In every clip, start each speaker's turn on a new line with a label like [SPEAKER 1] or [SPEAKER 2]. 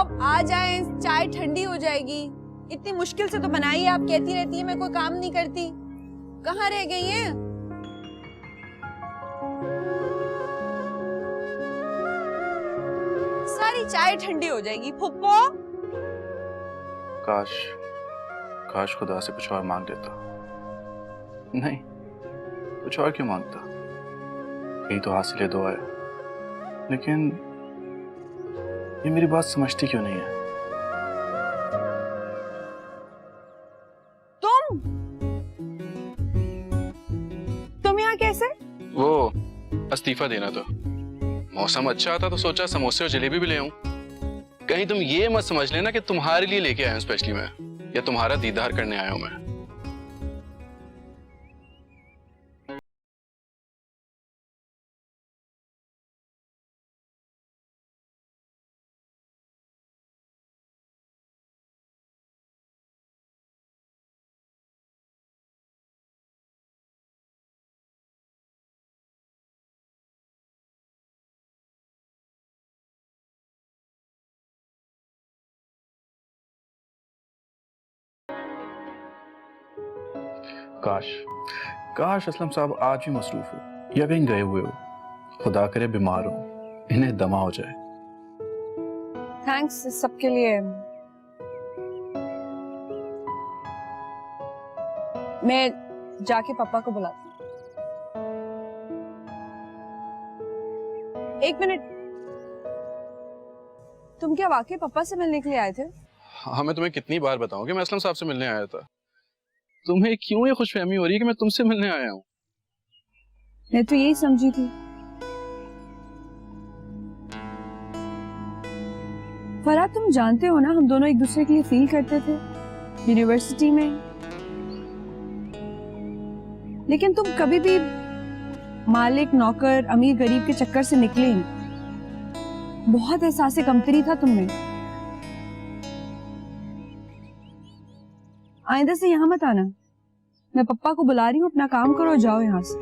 [SPEAKER 1] अब आ जाए, चाय ठंडी हो जाएगी। इतनी मुश्किल से तो बनाई है, आप कहती रहती है मैं कोई काम नहीं करती। कहाँ रह गई हैं? सारी चाय ठंडी हो जाएगी। फुप्पो,
[SPEAKER 2] काश काश खुदा से कुछ और मांग लेता। नहीं, कुछ और क्यों मांगता, यही तो हासिल दुआ है। लेकिन ये मेरी बात समझती क्यों नहीं है?
[SPEAKER 1] तुम यहाँ कैसे?
[SPEAKER 2] वो इस्तीफा देना था। मौसम अच्छा था तो सोचा समोसे और जलेबी भी ले आऊं। कहीं तुम ये मत समझ लेना कि तुम्हारे लिए लेके आया हूं स्पेशली मैं, या तुम्हारा दीदार करने आया हूं मैं। काश काश असलम साहब आज भी मसरूफ हो या कहीं गए हुए हो, खुदा करे बीमार हो, इन्हें दमा हो जाए।
[SPEAKER 1] थैंक्स सबके लिए। मैं जाके पापा को बुलाती हूँ। एक मिनट, तुम क्या वाकई पापा से मिलने के लिए आए थे?
[SPEAKER 2] हाँ, मैं तुम्हें कितनी बार बताऊं कि मैं असलम साहब से मिलने आया था। तुम्हें क्यों ये खुशफहमी हो रही है कि मैं तुमसे मिलने आया हूँ?
[SPEAKER 1] मैं तो यही समझी थी। फराद, तुम जानते हो ना हम दोनों एक दूसरे के लिए फील करते थे यूनिवर्सिटी में, लेकिन तुम कभी भी मालिक नौकर अमीर गरीब के चक्कर से निकले ही। बहुत एहसास कमतरी था तुम में। आइंदा से यहाँ मत आना। मैं पप्पा को बुला रही हूँ, अपना काम करो और जाओ यहाँ से।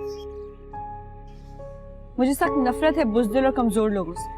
[SPEAKER 1] मुझे सख्त नफरत है बुज़दिल और कमजोर लोगों से।